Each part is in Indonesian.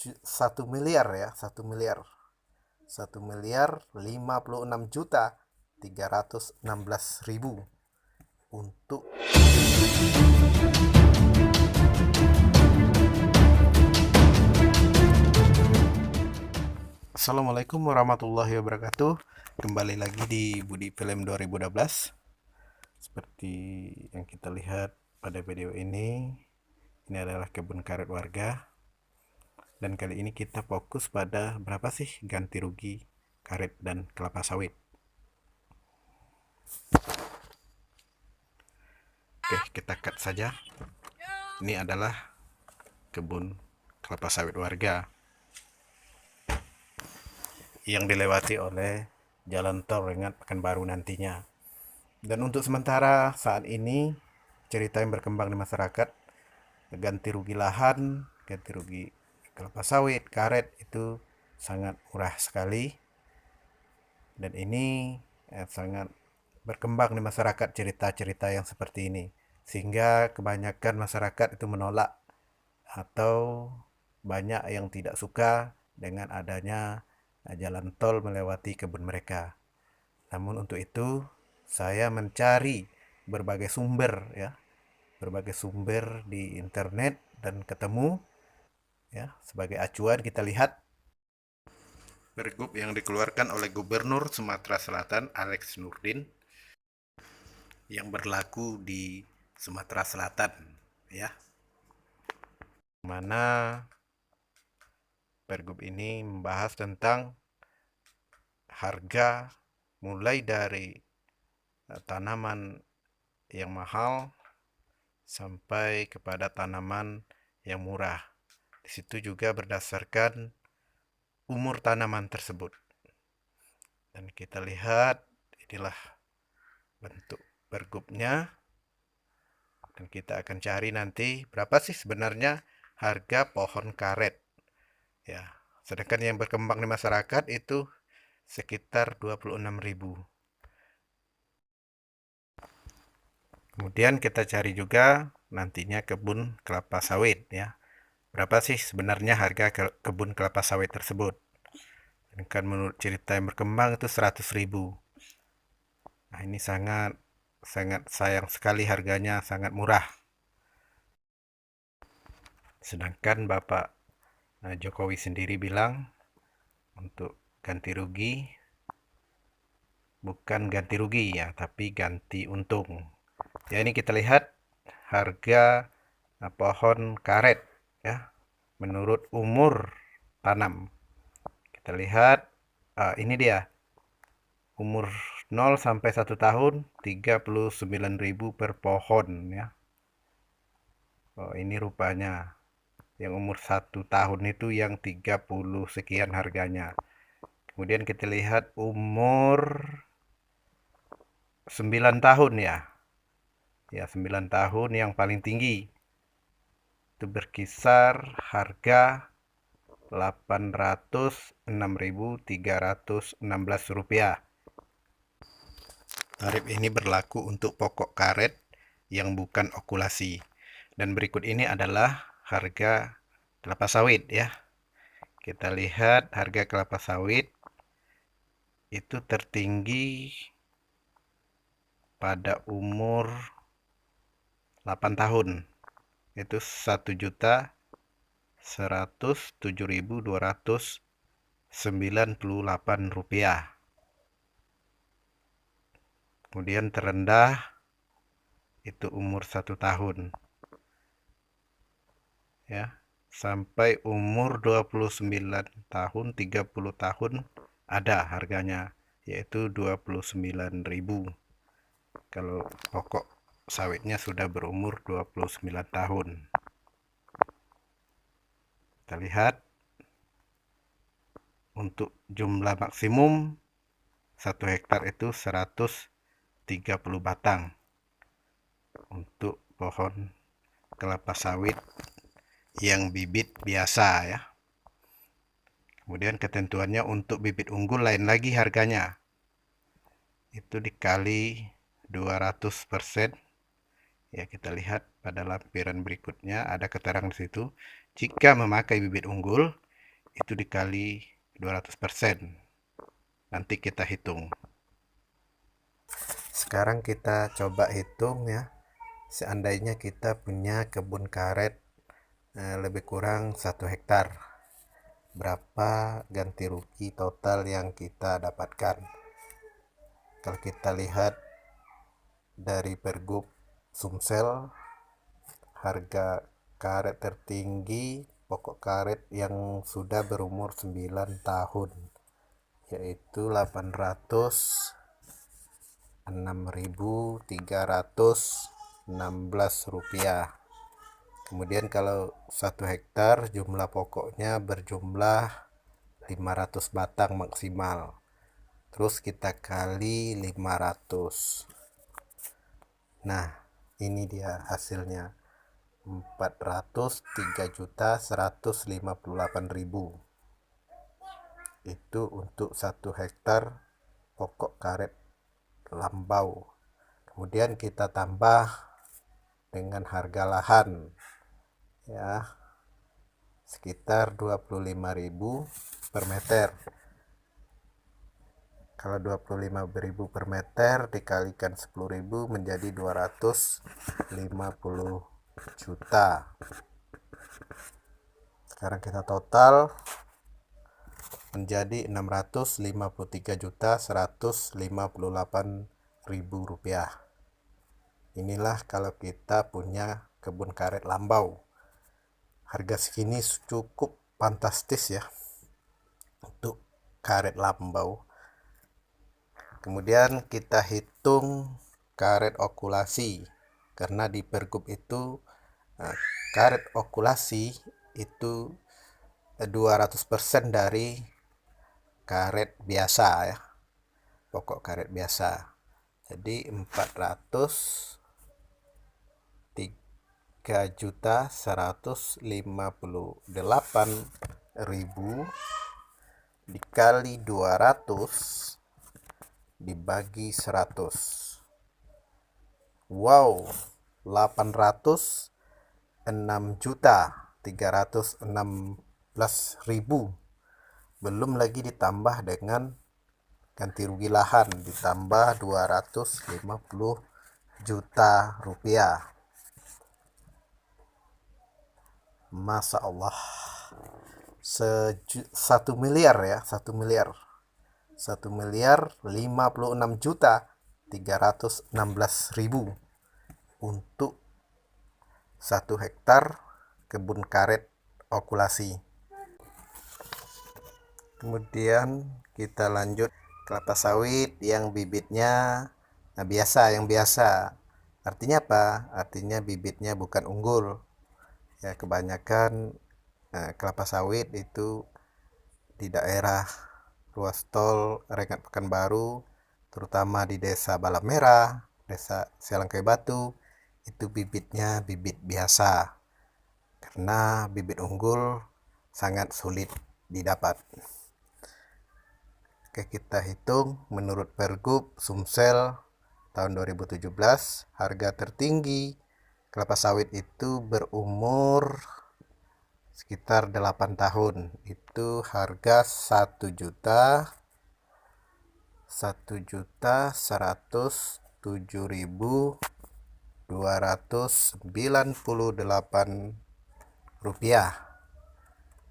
1 miliar ya, 1 miliar 56 juta 316.000 untuk. Assalamualaikum warahmatullahi wabarakatuh. Kembali lagi di Budi Film 2012. Seperti yang kita lihat pada video ini adalah kebun karet warga. Dan kali ini kita fokus pada berapa sih ganti rugi karet dan kelapa sawit. Oke, kita cut saja. Ini adalah kebun kelapa sawit warga yang dilewati oleh jalan tol Rengat Pekanbaru nantinya. Dan untuk sementara saat ini cerita yang berkembang di masyarakat, ganti rugi lahan, ganti rugi kelapa sawit, karet itu sangat murah sekali. Dan ini sangat berkembang di masyarakat cerita-cerita yang seperti ini. Sehingga kebanyakan masyarakat itu menolak atau banyak yang tidak suka dengan adanya jalan tol melewati kebun mereka. Namun untuk itu saya mencari berbagai sumber di internet dan ketemu ya, sebagai acuan kita lihat pergub yang dikeluarkan oleh Gubernur Sumatera Selatan Alex Nurdin yang berlaku di Sumatera Selatan ya. Mana pergub ini membahas tentang harga mulai dari tanaman yang mahal sampai kepada tanaman yang murah. Di situ juga berdasarkan umur tanaman tersebut. Dan kita lihat inilah bentuk pergubnya. Dan kita akan cari nanti berapa sih sebenarnya harga pohon karet. Ya, sedangkan yang berkembang di masyarakat itu sekitar 26.000. Kemudian kita cari juga nantinya kebun kelapa sawit ya. Berapa sih sebenarnya harga kebun kelapa sawit tersebut? Dan kan menurut cerita yang berkembang itu 100.000. Nah, ini sangat sayang sekali, harganya sangat murah. Sedangkan Bapak Jokowi sendiri bilang untuk ganti rugi bukan ganti rugi ya, tapi ganti untung. Ya, ini kita lihat harga pohon karet ya menurut umur tanam. Kita lihat ini dia umur 0 sampai 1 tahun 39.000 per pohon ya. Oh, ini rupanya yang umur 1 tahun itu yang 30 sekian harganya. Kemudian kita lihat umur 9 tahun ya. Ya, 9 tahun yang paling tinggi. Itu berkisar harga Rp806.316. Tarif ini berlaku untuk pokok karet yang bukan okulasi. Dan berikut ini adalah harga kelapa sawit ya. Kita lihat harga kelapa sawit itu tertinggi pada umur 8 tahun. Itu Rp1.107.298. Kemudian terendah itu umur 1 tahun. Ya, sampai umur 29 tahun, 30 tahun ada harganya, yaitu 29.000. Kalau pokok sawitnya sudah berumur 29 tahun. Kita lihat untuk jumlah maksimum 1 hektar itu 130 batang untuk pohon kelapa sawit yang bibit biasa ya. Kemudian ketentuannya untuk bibit unggul lain lagi harganya. Itu dikali 200%. Ya, kita lihat pada lampiran berikutnya ada keterangan di situ. Jika memakai bibit unggul, itu dikali 200%. Nanti kita hitung. Sekarang kita coba hitung ya. Seandainya kita punya kebun karet lebih kurang 1 hektar, berapa ganti rugi total yang kita dapatkan? Kalau kita lihat dari Pergub Sumsel, harga karet tertinggi pokok karet yang sudah berumur 9 tahun yaitu Rp806.316. Kemudian kalau 1 hektar jumlah pokoknya berjumlah 500 batang maksimal. Terus kita kali 500. Nah, ini dia hasilnya. 403.158.000. Itu untuk 1 hektar pokok karet lambau. Kemudian kita tambah dengan harga lahan ya, sekitar 25.000 per meter. Kalau 25.000 per meter dikalikan 10.000 menjadi 250 juta. Sekarang kita total menjadi 653.158.000 rupiah. Inilah kalau kita punya kebun karet lambau. Harga segini cukup fantastis ya untuk karet lambau. Kemudian kita hitung karet okulasi, karena di Pergub itu karet okulasi itu 200% dari karet biasa ya, pokok karet biasa. Jadi 403.158.000 dikali 200 dibagi 100. Wow, 806.316.000. Belum lagi ditambah dengan ganti rugi lahan, ditambah 250 juta rupiah. Masya Allah, 1 miliar ya, 1 miliar 56.316.000 untuk 1 hektar kebun karet okulasi. Kemudian kita lanjut kelapa sawit yang bibitnya yang biasa. Artinya apa? Artinya bibitnya bukan unggul ya. Kebanyakan kelapa sawit itu di daerah ruas tol Rengat Pekanbaru, terutama di desa Balam Merah, desa Selangkai Batu, itu bibitnya bibit biasa, karena bibit unggul sangat sulit didapat. Oke, kita hitung menurut Pergub Sumsel tahun 2017, harga tertinggi kelapa sawit itu berumur sekitar 8 tahun, itu harga 1.107.298 rupiah,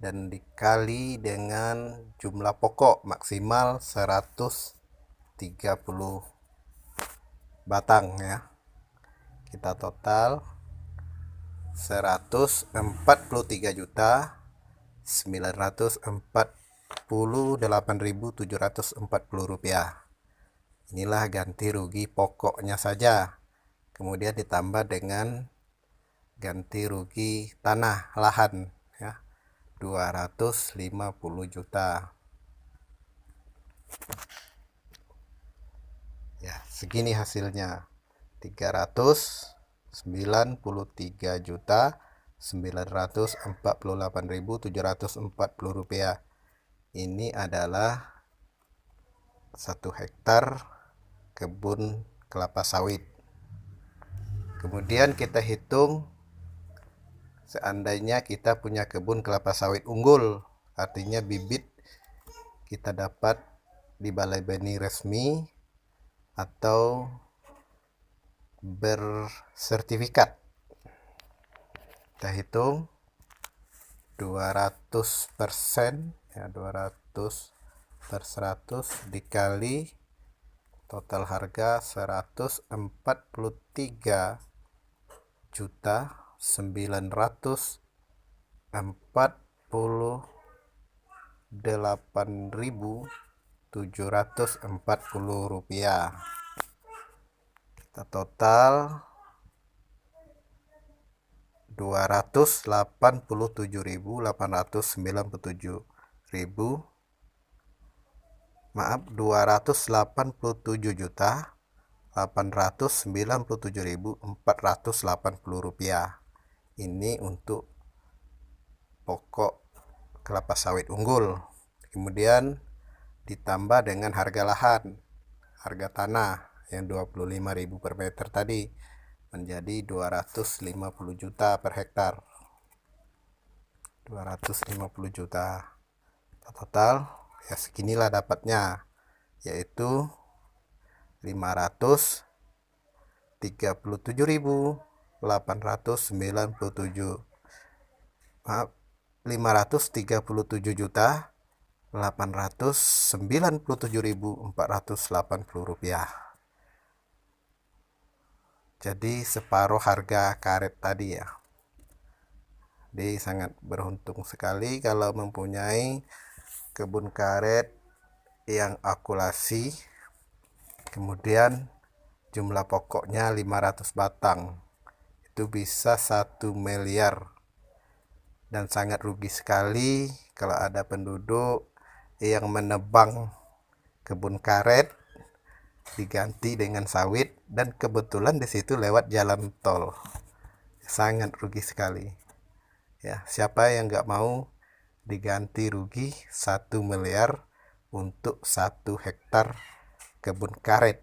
dan dikali dengan jumlah pokok maksimal 130 batang ya. Kita total 143.948.740 rupiah. Inilah ganti rugi pokoknya saja. Kemudian ditambah dengan ganti rugi tanah lahan ya, 250 juta. Ya, segini hasilnya. 393.948.740 rupiah. Ini adalah 1 hektar kebun kelapa sawit. Kemudian kita hitung seandainya kita punya kebun kelapa sawit unggul artinya bibit kita dapat di Balai Benih resmi atau bersertifikat. Kita hitung 200%, ya 200 per 100 dikali total harga 144.948.740 rupiah. Kita total 287.897.480 rupiah. Ini untuk pokok kelapa sawit unggul. Kemudian ditambah dengan harga lahan, harga tanah yang 25.000 per meter tadi menjadi 250 juta per hektar. 250 juta. Total ya seginilah dapatnya, yaitu 537.897.897.480 rupiah. Jadi separuh harga karet tadi ya. Jadi sangat beruntung sekali kalau mempunyai kebun karet yang akulasi. Kemudian jumlah pokoknya 500 batang. Itu bisa 1 miliar. Dan sangat rugi sekali kalau ada penduduk yang menebang kebun karet diganti dengan sawit, dan kebetulan di situ lewat jalan tol. Sangat rugi sekali. Ya, siapa yang nggak mau diganti rugi 1 miliar untuk 1 hektar kebun karet?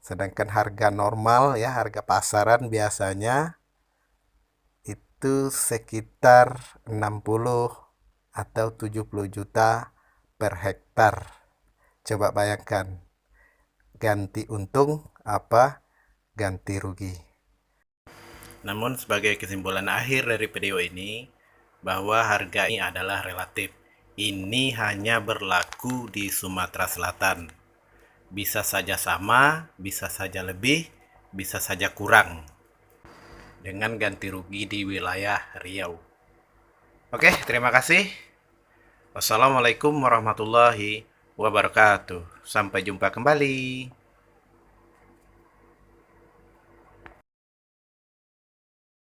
Sedangkan harga normal ya, harga pasaran biasanya itu sekitar 60 atau 70 juta per hektar. Coba bayangkan, ganti untung apa ganti rugi. Namun sebagai kesimpulan akhir dari video ini, bahwa harga ini adalah relatif. Ini hanya berlaku di Sumatera Selatan. Bisa saja sama, bisa saja lebih, bisa saja kurang dengan ganti rugi di wilayah Riau. Oke, terima kasih. Wassalamualaikum warahmatullahi wabarakatuh. Sampai jumpa kembali.